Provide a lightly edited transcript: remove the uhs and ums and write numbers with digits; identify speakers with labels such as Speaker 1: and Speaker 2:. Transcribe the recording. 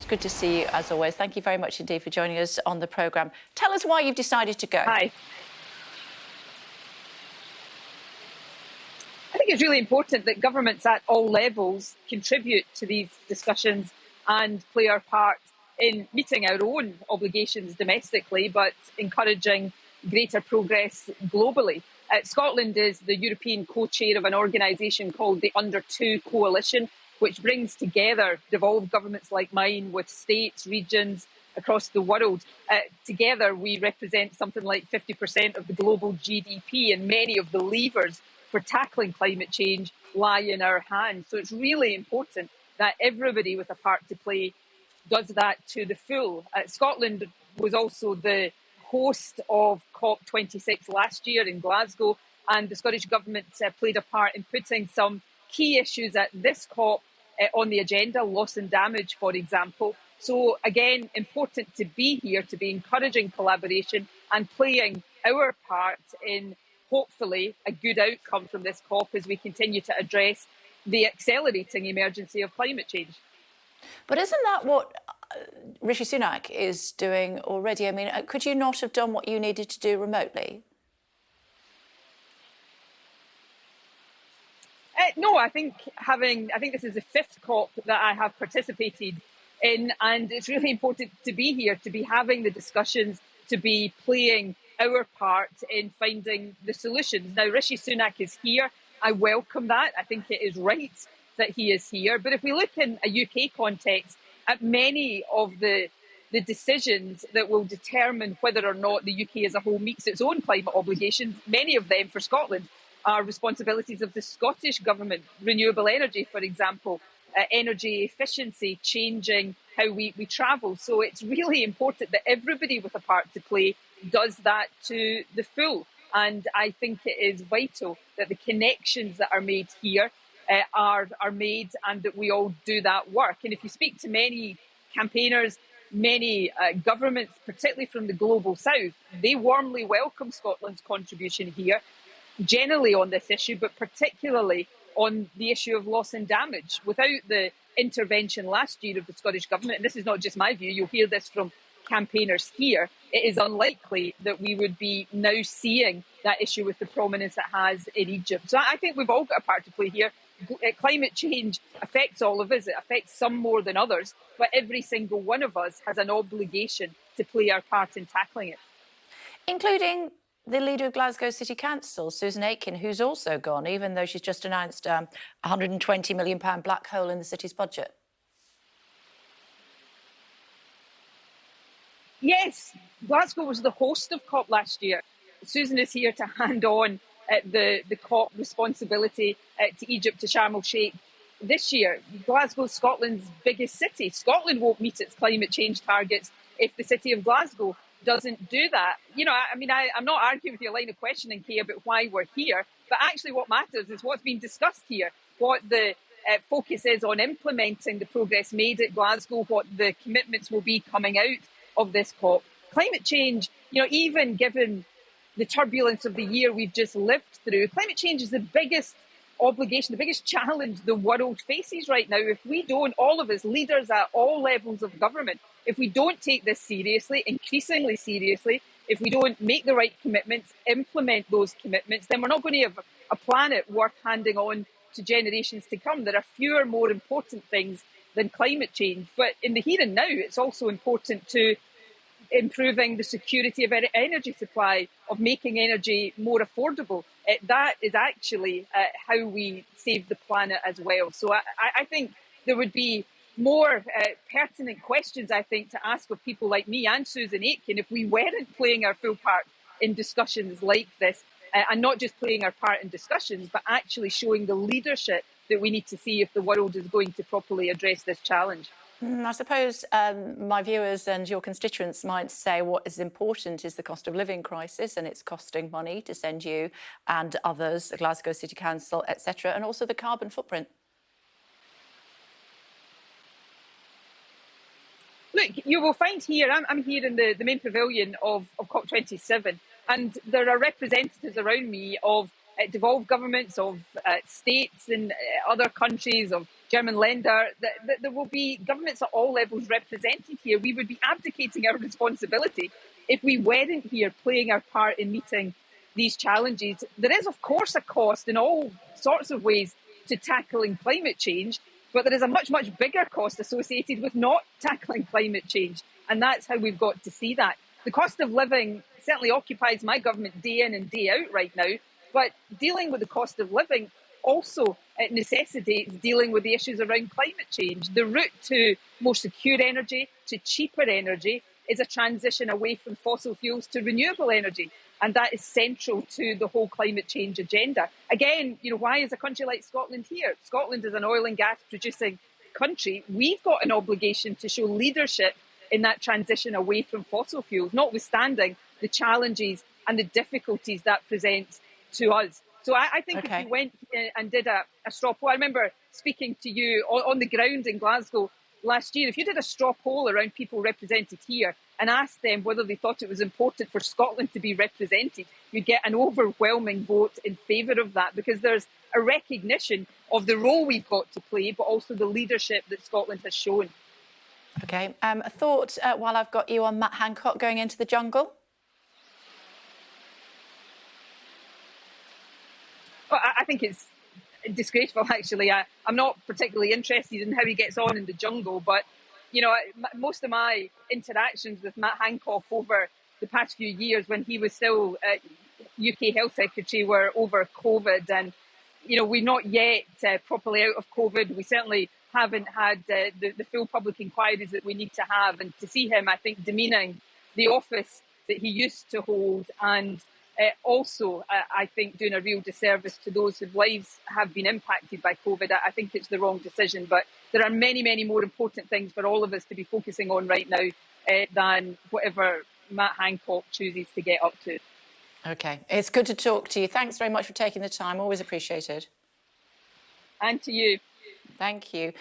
Speaker 1: good to see you as always. Thank you very much indeed for joining us on the programme. Tell us why you've decided to go.
Speaker 2: Hi. I think it's really important that governments at all levels contribute to these discussions and play our part in meeting our own obligations domestically, but encouraging greater progress globally. Scotland is the European co-chair of an organisation called the Under 2 Coalition, which brings together devolved governments like mine with states, regions across the world. Together, we represent something like 50% of the global GDP, and many of the levers for tackling climate change lie in our hands. So it's really important that everybody with a part to play does that to the full. Scotland was also the host of COP27 last year in Glasgow, and the Scottish Government played a part in putting some key issues at this COP on the agenda, loss and damage, for example. So again, important to be here, to be encouraging collaboration and playing our part in hopefully a good outcome from this COP as we continue to address the accelerating emergency of climate change.
Speaker 1: But isn't that what Rishi Sunak is doing already? I mean, could you not have done what you needed to do remotely?
Speaker 2: No, I think this is the fifth COP that I have participated in, and it's really important to be here, to be having the discussions, to be playing our part in finding the solutions. Now, Rishi Sunak is here. I welcome that. I think it is right that he is here. But if we look in a UK context at many of the decisions that will determine whether or not the UK as a whole meets its own climate obligations, many of them for Scotland are responsibilities of the Scottish Government. Renewable energy, for example, energy efficiency, changing how we travel. So it's really important that everybody with a part to play does that to the full. And I think it is vital that the connections that are made here are made, and that we all do that work. And if you speak to many campaigners, many governments, particularly from the global south, they warmly welcome Scotland's contribution here, generally on this issue, but particularly on the issue of loss and damage. Without the intervention last year of the Scottish Government, and this is not just my view, you'll hear this from campaigners here, it is unlikely that we would be now seeing that issue with the prominence it has in Egypt. So I think we've all got a part to play here. Climate change affects all of us. It affects some more than others, but every single one of us has an obligation to play our part in tackling it.
Speaker 1: Including the leader of Glasgow City Council, Susan Aitken, who's also gone, even though she's just announced a £120 million black hole in the city's budget.
Speaker 2: Yes, Glasgow was the host of COP last year. Susan is here to hand on the COP responsibility to Egypt, to Sharm el-Sheikh this year. Glasgow is Scotland's biggest city. Scotland won't meet its climate change targets if the city of Glasgow doesn't do that. You know, I'm not arguing with your line of questioning, Kay, about why we're here, but actually what matters is what's being discussed here, what the focus is on implementing the progress made at Glasgow, what the commitments will be coming out of this COP. Climate change, you know, even given the turbulence of the year we've just lived through, climate change is the biggest obligation, the biggest challenge the world faces right now. If we don't, all of us, leaders at all levels of government, if we don't take this seriously, increasingly seriously, if we don't make the right commitments, implement those commitments, then we're not going to have a planet worth handing on to generations to come. There are fewer, more important things than climate change. But in the here and now, it's also important to improving the security of energy supply, of making energy more affordable. That is actually how we save the planet as well. So I think there would be more pertinent questions, I think, to ask of people like me and Susan Aitken if we weren't playing our full part in discussions like this, and not just playing our part in discussions, but actually showing the leadership that we need to see if the world is going to properly address this challenge.
Speaker 1: I suppose my viewers and your constituents might say what is important is the cost of living crisis, and it's costing money to send you and others, the Glasgow City Council, etc., and also the carbon footprint.
Speaker 2: Look, you will find here, I'm here in the main pavilion of COP27, and there are representatives around me of devolved governments, of states in other countries, of German lender, that there will be governments at all levels represented here. We would be abdicating our responsibility if we weren't here playing our part in meeting these challenges. There is, of course, a cost in all sorts of ways to tackling climate change, but there is a much, much bigger cost associated with not tackling climate change. And that's how we've got to see that. The cost of living certainly occupies my government day in and day out right now, but dealing with the cost of living also necessitates dealing with the issues around climate change. The route to more secure energy, to cheaper energy, is a transition away from fossil fuels to renewable energy. And that is central to the whole climate change agenda. Again, why is a country like Scotland here? Scotland is an oil and gas producing country. We've got an obligation to show leadership in that transition away from fossil fuels, notwithstanding the challenges and the difficulties that presents to us. So I think if you went and did a straw poll, I remember speaking to you on the ground in Glasgow last year, if you did a straw poll around people represented here and asked them whether they thought it was important for Scotland to be represented, you'd get an overwhelming vote in favour of that, because there's a recognition of the role we've got to play, but also the leadership that Scotland has shown.
Speaker 1: OK. A thought while I've got you on Matt Hancock going into the jungle?
Speaker 2: Well, I think it's disgraceful, actually. I'm not particularly interested in how he gets on in the jungle, but, most of my interactions with Matt Hancock over the past few years, when he was still UK Health Secretary, were over COVID. And, we're not yet properly out of COVID. We certainly haven't had the full public inquiries that we need to have. And to see him, I think, demeaning the office that he used to hold, and also, I think, doing a real disservice to those whose lives have been impacted by COVID. I think it's the wrong decision. But there are many, many more important things for all of us to be focusing on right now than whatever Matt Hancock chooses to get up to.
Speaker 1: OK. It's good to talk to you. Thanks very much for taking the time. Always appreciated.
Speaker 2: And to you.
Speaker 1: Thank you.